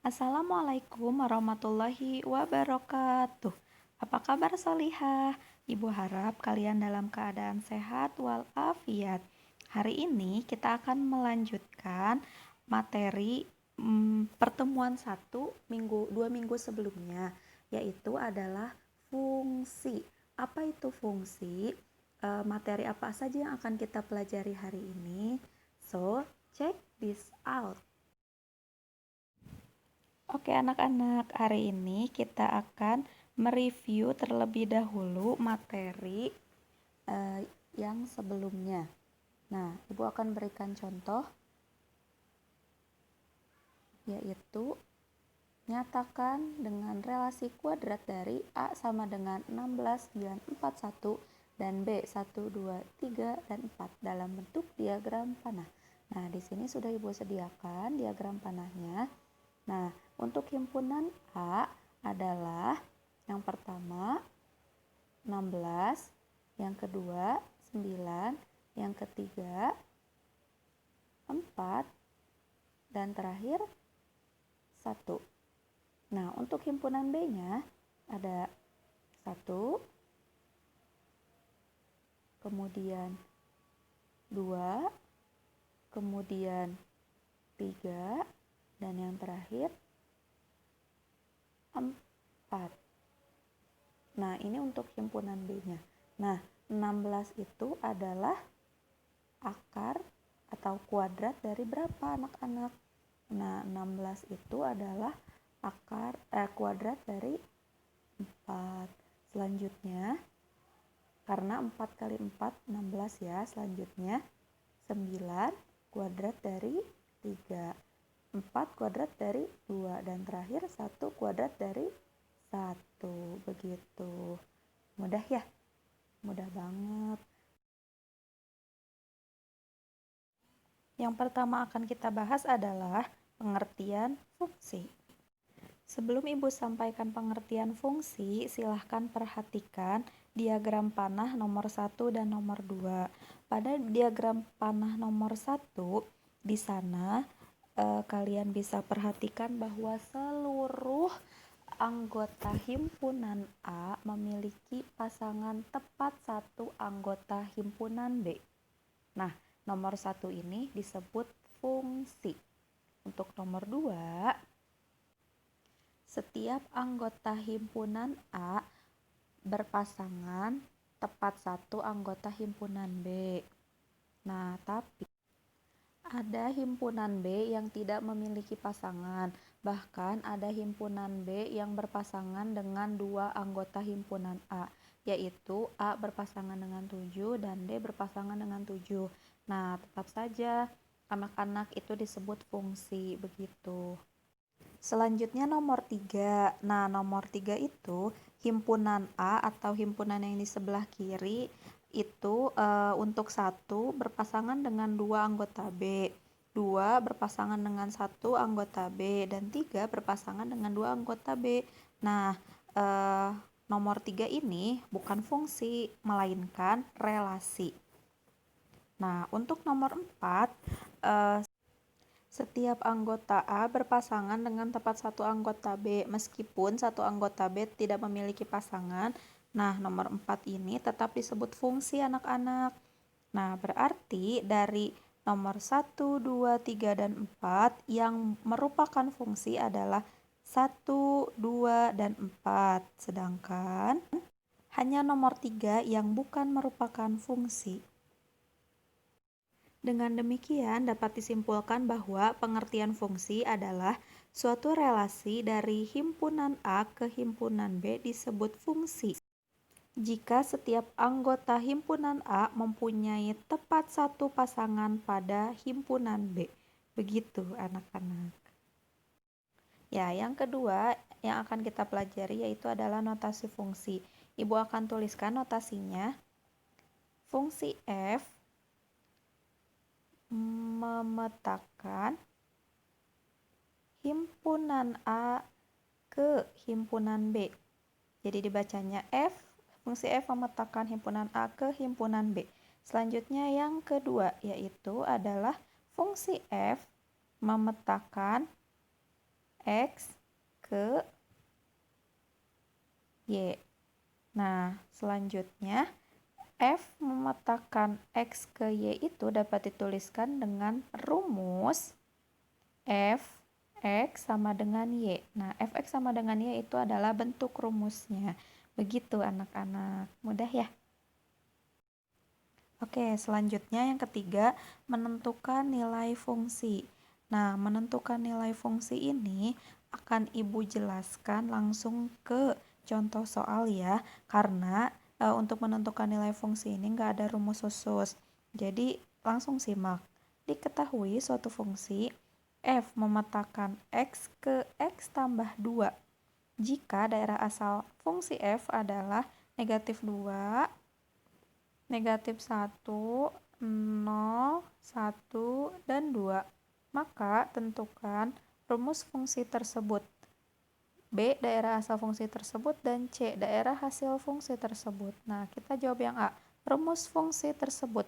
Assalamualaikum warahmatullahi wabarakatuh. Apa kabar Solihah? Ibu harap kalian dalam keadaan sehat walafiat. Hari ini kita akan melanjutkan materi pertemuan 2 minggu sebelumnya, yaitu adalah fungsi. Apa itu fungsi? Materi apa saja yang akan kita pelajari hari ini? So, check this out. Oke anak-anak, hari ini kita akan mereview terlebih dahulu materi yang sebelumnya. Nah, Ibu akan berikan contoh, yaitu nyatakan dengan relasi kuadrat dari A sama dengan 16, 9, 4, 1 dan B 1, 2, 3, dan 4 dalam bentuk diagram panah. Nah, di sini sudah Ibu sediakan diagram panahnya. Nah, untuk himpunan A adalah yang pertama 16, yang kedua 9, yang ketiga 4, dan terakhir 1. Nah, untuk himpunan B-nya ada 1, kemudian 2, kemudian 3, dan yang terakhir 4. Nah, ini untuk himpunan B-nya. Nah, 16 itu adalah akar atau kuadrat dari berapa anak-anak? Nah, 16 itu adalah kuadrat dari 4. Selanjutnya, karena 4 kali 4, 16 ya. Selanjutnya, 9 kuadrat dari 3. 4 kuadrat dari 2. Dan terakhir, 1 kuadrat dari 1. Begitu. Mudah ya? Mudah banget. Yang pertama akan kita bahas adalah pengertian fungsi. Sebelum Ibu sampaikan pengertian fungsi, silahkan perhatikan diagram panah nomor 1 dan nomor 2. Pada diagram panah nomor 1, di sana kalian bisa perhatikan bahwa seluruh anggota himpunan A memiliki pasangan tepat satu anggota himpunan B. Nah, nomor 1 ini disebut fungsi. Untuk nomor 2, setiap anggota himpunan A berpasangan tepat satu anggota himpunan B. Nah, tapi ada himpunan B yang tidak memiliki pasangan. Bahkan ada himpunan B yang berpasangan dengan 2 anggota himpunan A, yaitu A berpasangan dengan 7 dan D berpasangan dengan 7. Nah, tetap saja anak-anak itu disebut fungsi, begitu. Selanjutnya nomor 3. Nah, nomor 3 itu himpunan A atau himpunan yang di sebelah kiri itu untuk 1 berpasangan dengan 2 anggota B, 2 berpasangan dengan 1 anggota B, dan 3 berpasangan dengan 2 anggota B. Nah, nomor 3 ini bukan fungsi, melainkan relasi. Nah, untuk nomor 4, setiap anggota A berpasangan dengan tepat satu anggota B, meskipun satu anggota B tidak memiliki pasangan. Nah, nomor 4 ini tetap disebut fungsi anak-anak. Nah, berarti dari nomor 1, 2, 3, dan 4 yang merupakan fungsi adalah 1, 2, dan 4. Sedangkan hanya nomor 3 yang bukan merupakan fungsi. Dengan demikian, dapat disimpulkan bahwa pengertian fungsi adalah suatu relasi dari himpunan A ke himpunan B disebut fungsi. Jika setiap anggota himpunan A mempunyai tepat satu pasangan pada himpunan B. Begitu, anak-anak. Ya, yang kedua yang akan kita pelajari yaitu adalah notasi fungsi. Ibu akan tuliskan notasinya. Fungsi F memetakan himpunan A ke himpunan B. Jadi dibacanya fungsi F memetakan himpunan A ke himpunan B. Selanjutnya yang kedua yaitu adalah fungsi F memetakan X ke Y. Nah, selanjutnya F memetakan X ke Y itu dapat dituliskan dengan rumus F X sama dengan Y. Nah, Fx sama dengan Y itu adalah bentuk rumusnya. Begitu anak-anak. Mudah ya? Oke, selanjutnya yang ketiga, menentukan nilai fungsi. Nah, menentukan nilai fungsi ini akan Ibu jelaskan langsung ke contoh soal ya, karena untuk menentukan nilai fungsi ini nggak ada rumus khusus. Jadi, langsung simak. Diketahui suatu fungsi F memetakan X ke X tambah 2 jika daerah asal fungsi F adalah negatif 2, negatif 1, 0, 1, dan 2. Maka tentukan rumus fungsi tersebut. B. Daerah asal fungsi tersebut dan C. Daerah hasil fungsi tersebut. Nah, kita jawab yang A. Rumus fungsi tersebut.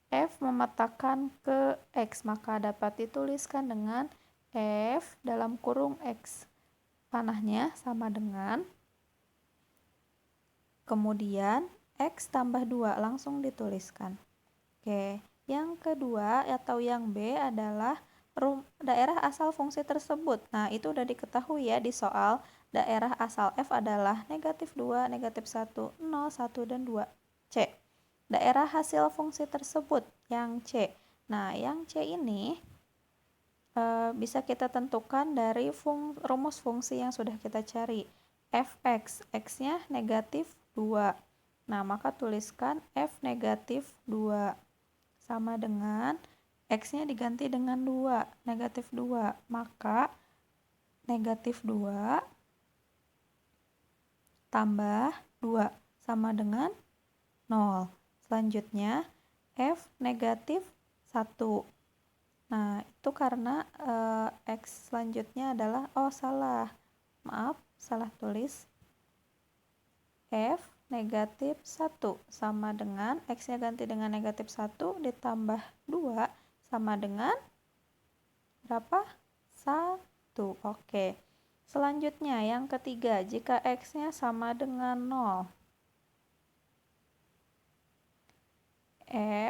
F memetakan ke X, maka dapat dituliskan dengan F dalam kurung X. Panahnya sama dengan, kemudian X tambah 2 langsung dituliskan. Oke, yang kedua atau yang B adalah daerah asal fungsi tersebut. Nah, itu udah diketahui ya di soal. Daerah asal F adalah negatif 2, negatif 1, 0, 1, dan 2. C. Daerah hasil fungsi tersebut yang C. Nah, yang C ini bisa kita tentukan dari rumus fungsi yang sudah kita cari. Fx, x-nya negatif 2. Nah, maka tuliskan F negatif 2 sama dengan x-nya diganti dengan 2, negatif 2. Maka negatif 2 tambah 2 sama dengan 0. Selanjutnya F negatif 1. Nah, itu karena X selanjutnya adalah, maaf, salah tulis. F negatif 1 sama dengan, X-nya ganti dengan negatif 1 ditambah 2 sama dengan berapa? 1. Oke. Selanjutnya yang ketiga, jika X-nya sama dengan 0.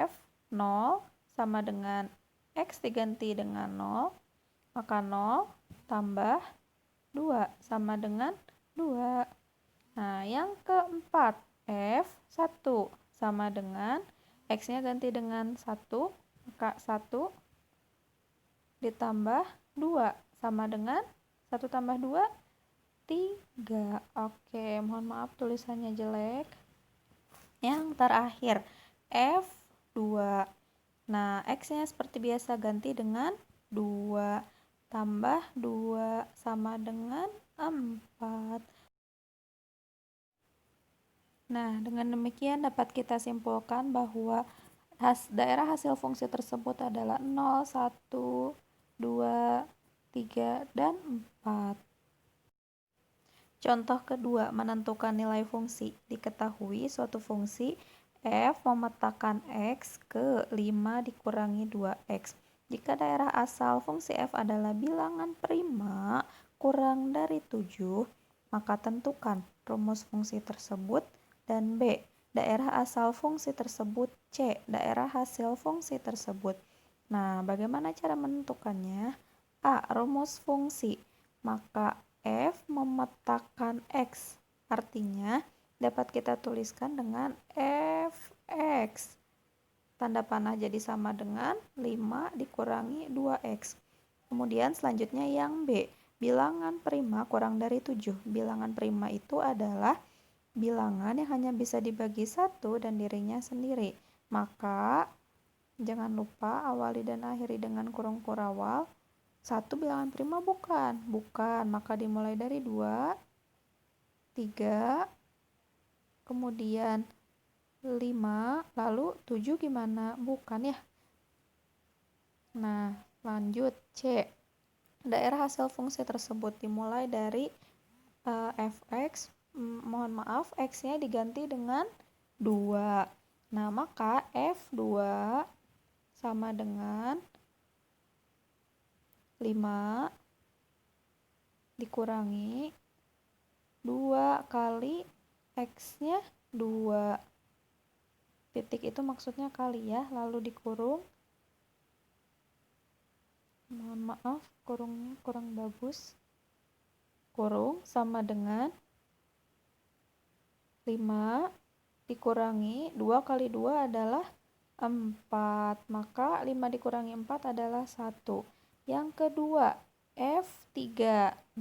F 0 sama dengan X diganti dengan 0, maka 0 tambah 2 sama dengan 2. Nah, yang keempat, F 1 sama dengan X-nya ganti dengan 1, maka 1 ditambah 2 sama dengan 1 tambah 2, 3. Oke, mohon maaf tulisannya jelek. Yang terakhir, F2. Nah, X-nya seperti biasa ganti dengan 2 tambah 2 sama dengan 4. Nah, dengan demikian dapat kita simpulkan bahwa daerah hasil fungsi tersebut adalah 0, 1, 2, 3, dan 4. Contoh kedua, menentukan nilai fungsi. Diketahui suatu fungsi F memetakan X ke 5 dikurangi 2X. Jika daerah asal fungsi F adalah bilangan prima kurang dari 7, maka tentukan rumus fungsi tersebut, dan B. Daerah asal fungsi tersebut, C. Daerah hasil fungsi tersebut. Nah, bagaimana cara menentukannya? A. Rumus fungsi. Maka F memetakan X. Artinya, dapat kita tuliskan dengan Fx. Tanda panah jadi sama dengan 5 dikurangi 2X. Kemudian selanjutnya yang B. Bilangan prima kurang dari 7. Bilangan prima itu adalah bilangan yang hanya bisa dibagi 1 dan dirinya sendiri. Maka, jangan lupa awali dan akhiri dengan kurung kurawal. 1 bilangan prima bukan, maka dimulai dari 2, 3, kemudian 5, lalu 7 gimana? Bukan ya? Nah, lanjut C. Daerah hasil fungsi tersebut dimulai dari Fx, mohon maaf, X-nya diganti dengan 2. Nah, maka F2 sama dengan 5 dikurangi 2 kali X-nya 2. Titik itu maksudnya kali ya, lalu dikurung. Mohon maaf, kurungnya kurang bagus. Kurung sama dengan 5 dikurangi 2 kali 2 adalah 4. Maka 5 dikurangi 4 adalah 1. Yang kedua, F3.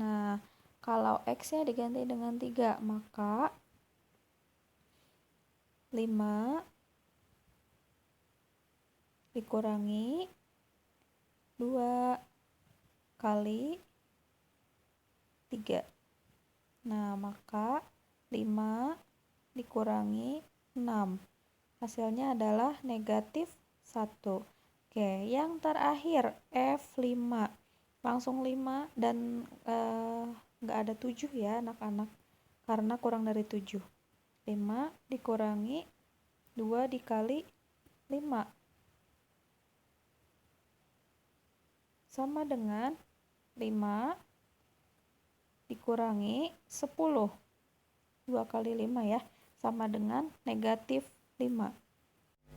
Nah, kalau X-nya diganti dengan 3, maka 5 dikurangi 2 kali 3. Nah, maka 5 dikurangi 6. Hasilnya adalah negatif 1. Oke, yang terakhir F5. Langsung 5 dan nggak ada 7 ya anak-anak, karena kurang dari 7. 5 dikurangi 2 dikali 5 sama dengan 5 dikurangi 10. 2 kali 5 ya, sama dengan negatif 5.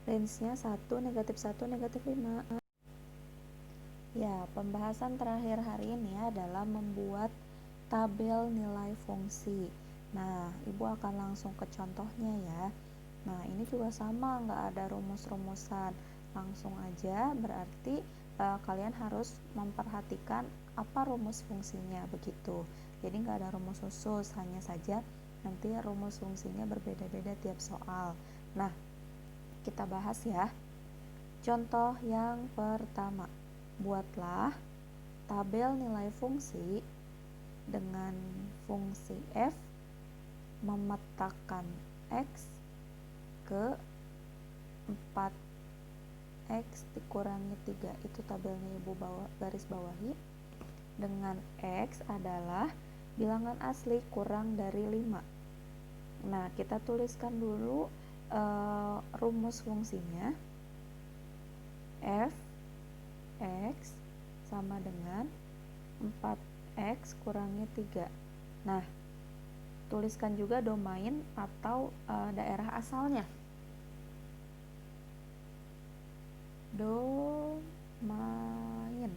Range-nya 1, negatif 1, negatif 5. Ya, pembahasan terakhir hari ini adalah membuat tabel nilai fungsi. Nah, Ibu akan langsung ke contohnya ya. Nah, ini juga sama, nggak ada rumus-rumusan. Langsung aja, berarti kalian harus memperhatikan apa rumus fungsinya, begitu. Jadi nggak ada rumus khusus, hanya saja nanti rumus fungsinya berbeda-beda tiap soal. Nah, kita bahas ya. Contoh yang pertama, buatlah tabel nilai fungsi dengan fungsi f memetakan x ke 4x dikurangi 3. Itu tabelnya Ibu garis bawahi. Dengan x adalah bilangan asli kurang dari 5. Nah, kita tuliskan dulu rumus fungsinya. F x sama dengan 4x kurangi 3. Nah, tuliskan juga domain atau daerah asalnya. Domain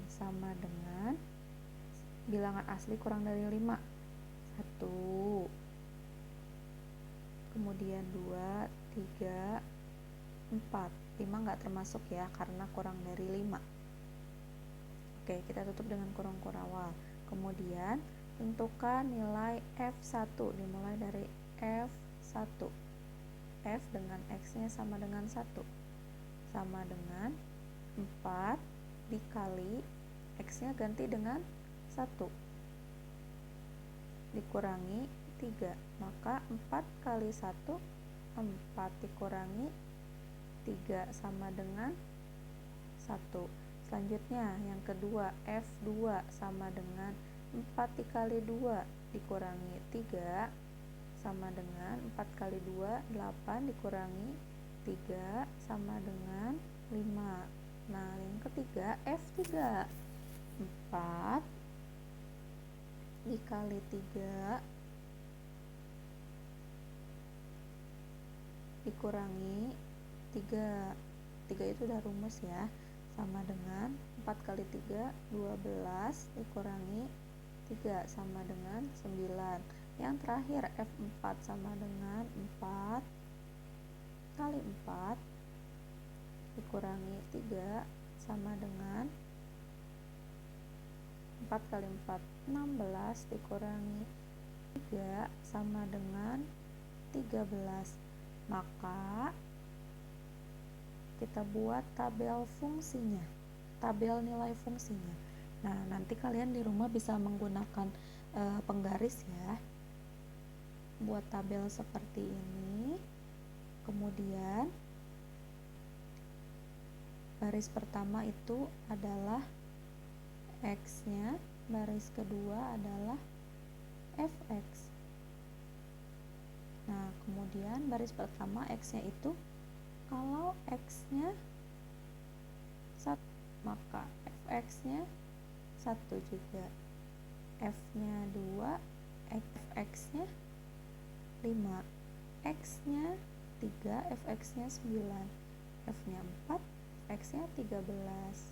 sama dengan bilangan asli kurang dari 5. 1, kemudian 2, 3, 4. 5 nggak termasuk ya, karena kurang dari 5. Oke, kita tutup dengan kurung kurawal. Kemudian tentukan nilai F1, dimulai dari F1. F dengan X-nya sama dengan 1, sama dengan 4 dikali X-nya ganti dengan 1 dikurangi 3. Maka 4 kali 1 4 dikurangi 3 sama dengan 1. Selanjutnya yang kedua, F2 sama dengan 4 dikali 2 dikurangi 3 sama dengan 4 kali 2 8 dikurangi 3 sama dengan 5. Nah, yang ketiga F3, 4 dikali 3 dikurangi 3. 3 itu udah rumus ya, sama dengan 4 kali 3 12 dikurangi 3 sama dengan 9. Yang terakhir F4 sama dengan 4 kali 4 dikurangi 3 sama dengan 4 kali 4 16 dikurangi 3 sama dengan 13. Maka kita buat tabel fungsinya, tabel nilai fungsinya. Nah, nanti kalian di rumah bisa menggunakan penggaris ya, buat tabel seperti ini. Kemudian baris pertama itu adalah X-nya, baris kedua adalah Fx. Nah, kemudian baris pertama X-nya itu, kalau X-nya 1, maka Fx-nya 1 juga. F-nya 2, F-X-nya 5, X-nya 3, F-X-nya 9, F-nya 4, X-nya 13.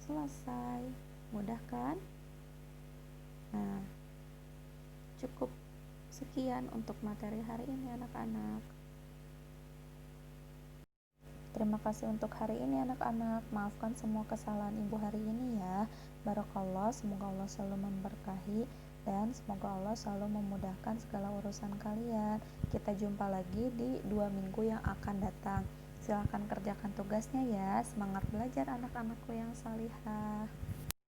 Selesai. Mudah kan? Nah, cukup sekian untuk materi hari ini anak-anak. Terima kasih untuk hari ini anak-anak. Maafkan semua kesalahan ibu hari ini ya. Barakallah, semoga Allah selalu memberkahi dan semoga Allah selalu memudahkan segala urusan kalian. Kita jumpa lagi di 2 minggu yang akan datang. Silahkan kerjakan tugasnya ya. Semangat belajar anak-anakku yang salihah.